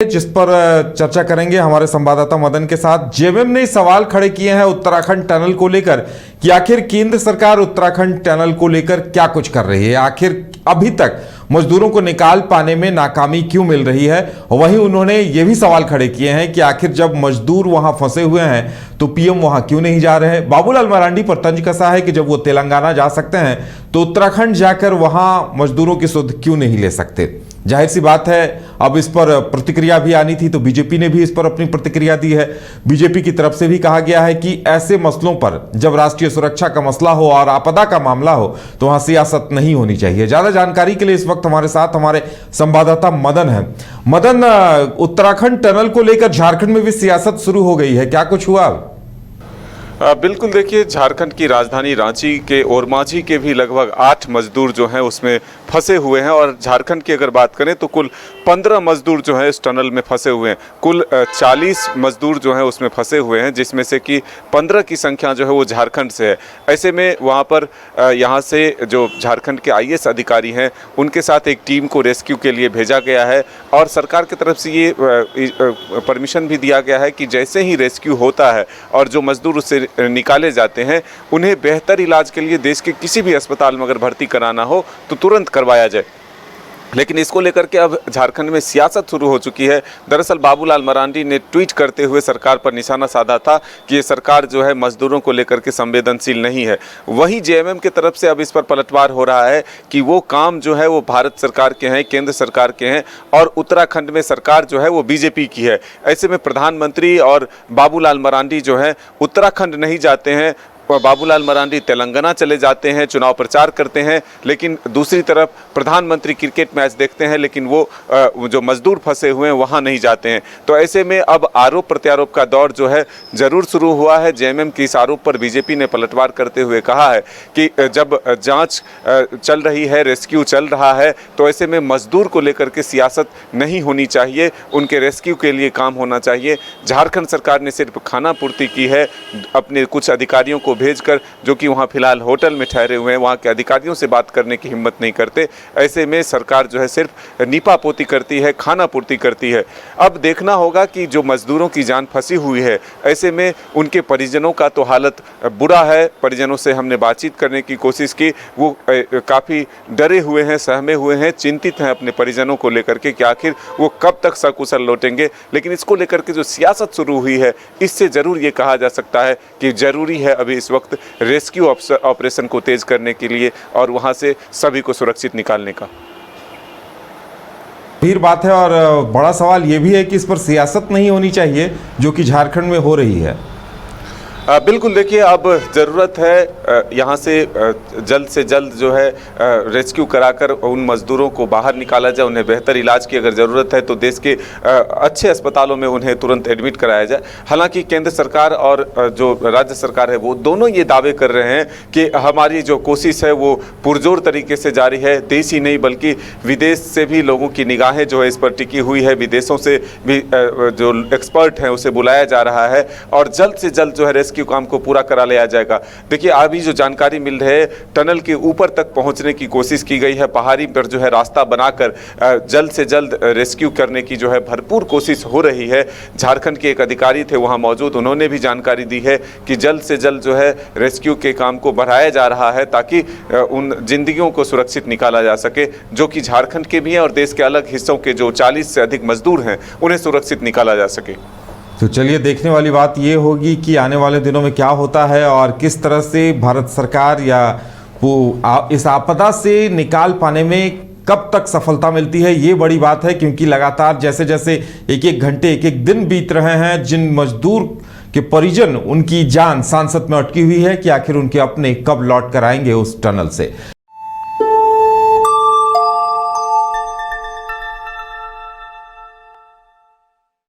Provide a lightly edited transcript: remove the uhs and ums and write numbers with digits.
जिस पर चर्चा करेंगे हमारे संवाददाता मदन के साथ। जेएमएम ने सवाल खड़े किए हैं उत्तराखंड टनल को लेकर कि आखिर केंद्र सरकार उत्तराखंड टनल को लेकर क्या कुछ कर रही है, आखिर अभी तक मजदूरों को निकाल पाने में नाकामी क्यों मिल रही है। वहीं उन्होंने ये भी सवाल खड़े किए हैं कि आखिर जब मजदूर वहां फंसे हुए हैं तो पीएम वहां क्यों नहीं जा रहे हैं। बाबूलाल मरांडी पर तंज कसा है कि जब वो तेलंगाना जा सकते हैं तो उत्तराखंड जाकर वहां मजदूरों की सुध क्यों नहीं ले सकते। जाहिर सी बात है अब इस पर प्रतिक्रिया भी आनी थी, तो बीजेपी ने भी इस पर अपनी प्रतिक्रिया दी है। बीजेपी की तरफ से भी कहा गया है कि ऐसे मसलों पर जब राष्ट्रीय सुरक्षा का मसला हो और आपदा का मामला हो तो वहां सियासत नहीं होनी चाहिए। ज्यादा जानकारी के लिए इस वक्त हमारे साथ हमारे संवाददाता मदन है। मदन, उत्तराखंड टनल को लेकर झारखंड में भी सियासत शुरू हो गई है, क्या कुछ हुआ? बिल्कुल, देखिए, झारखंड की राजधानी रांची के ओरमांझी के भी लगभग 8 मजदूर जो हैं उसमें फंसे हुए हैं। और झारखंड की अगर बात करें तो कुल 15 मजदूर जो हैं इस टनल में फंसे हुए हैं। कुल 40 मजदूर जो हैं उसमें फंसे हुए हैं, जिसमें से कि 15 की संख्या जो है वो झारखंड से है। ऐसे में वहाँ पर यहाँ से जो झारखंड के आईएएस अधिकारी हैं उनके साथ एक टीम को रेस्क्यू के लिए भेजा गया है और सरकार की तरफ से ये परमिशन भी दिया गया है कि जैसे ही रेस्क्यू होता है और जो मजदूर उससे निकाले जाते हैं उन्हें बेहतर इलाज के लिए देश के किसी भी अस्पताल में अगर भर्ती कराना हो तो तुरंत करवाया जाए। लेकिन इसको लेकर के अब झारखंड में सियासत शुरू हो चुकी है। दरअसल बाबूलाल मरांडी ने ट्वीट करते हुए सरकार पर निशाना साधा था कि ये सरकार जो है मजदूरों को लेकर के संवेदनशील नहीं है। वहीं जेएमएम की तरफ से अब इस पर पलटवार हो रहा है कि वो काम जो है वो भारत सरकार के हैं, केंद्र सरकार के हैं और उत्तराखंड में सरकार जो है वो बीजेपी की है। ऐसे में प्रधानमंत्री और बाबूलाल मरांडी जो है उत्तराखंड नहीं जाते हैं, बाबूलाल मरांडी तेलंगाना चले जाते हैं, चुनाव प्रचार करते हैं। लेकिन दूसरी तरफ प्रधानमंत्री क्रिकेट मैच देखते हैं, लेकिन वो जो मजदूर फंसे हुए हैं वहां नहीं जाते हैं। तो ऐसे में अब आरोप प्रत्यारोप का दौर जो है जरूर शुरू हुआ है। जेएमएम के इस आरोप पर बीजेपी ने पलटवार करते हुए कहा है कि जब जांच चल रही है, रेस्क्यू चल रहा है, तो ऐसे में मजदूर को लेकर के सियासत नहीं होनी चाहिए, उनके रेस्क्यू के लिए काम होना चाहिए। झारखंड सरकार ने सिर्फ खाना पूर्ति की है, अपने कुछ अधिकारियों को भेजकर, जो कि वहां फिलहाल होटल में ठहरे हुए हैं, वहां के अधिकारियों से बात करने की हिम्मत नहीं करते। ऐसे में सरकार जो है सिर्फ नीपापोती करती है, खाना पूर्ति करती है। अब देखना होगा कि जो मजदूरों की जान फंसी हुई है, ऐसे में उनके परिजनों का तो हालत बुरा है। परिजनों से हमने बातचीत करने की कोशिश की, वो काफ़ी डरे हुए हैं, सहमे हुए हैं, चिंतित हैं अपने परिजनों को लेकर के कि आखिर वो कब तक सकुशल लौटेंगे। लेकिन इसको लेकर के जो सियासत शुरू हुई है, इससे ज़रूर ये कहा जा सकता है कि ज़रूरी है अभी इस वक्त रेस्क्यू ऑपरेशन को तेज करने के लिए और वहां से सभी को सुरक्षित निकालने का। फिर बात है और बड़ा सवाल यह भी है कि इस पर सियासत नहीं होनी चाहिए जो कि झारखंड में हो रही है। बिल्कुल, देखिए, अब ज़रूरत है यहाँ से जल्द जो है रेस्क्यू कराकर उन मज़दूरों को बाहर निकाला जाए। उन्हें बेहतर इलाज की अगर ज़रूरत है तो देश के अच्छे अस्पतालों में उन्हें तुरंत एडमिट कराया जाए। हालांकि केंद्र सरकार और जो राज्य सरकार है वो दोनों ये दावे कर रहे हैं कि हमारी जो कोशिश है वो पुरजोर तरीके से जारी है। देश ही नहीं बल्कि विदेश से भी लोगों की निगाहें जो है इस पर टिकी हुई है। विदेशों से भी जो एक्सपर्ट हैं उसे बुलाया जा रहा है और जल्द से जल्द जो है काम को पूरा करा लिया जाएगा। देखिए, अभी जो जानकारी मिल रही है, टनल के ऊपर तक पहुंचने की कोशिश की गई है। पहाड़ी पर जो है रास्ता बनाकर जल्द से जल्द रेस्क्यू करने की जो है भरपूर कोशिश हो रही है। झारखंड के एक अधिकारी थे वहां मौजूद, उन्होंने भी जानकारी दी है कि जल्द से जल्द जो है रेस्क्यू के काम को बढ़ाया जा रहा है ताकि उन जिंदगियों को सुरक्षित निकाला जा सके जो कि झारखंड के भी हैं और देश के अलग हिस्सों के जो 40 से अधिक मजदूर हैं उन्हें सुरक्षित निकाला जा सके। तो चलिए, देखने वाली बात ये होगी कि आने वाले दिनों में क्या होता है और किस तरह से भारत सरकार या वो इस आपदा से निकाल पाने में कब तक सफलता मिलती है। ये बड़ी बात है क्योंकि लगातार जैसे जैसे एक एक घंटे एक एक दिन बीत रहे हैं, जिन मजदूर के परिजन उनकी जान सांसत में अटकी हुई है कि आखिर उनके अपने कब लौट कर आएंगे उस टनल से।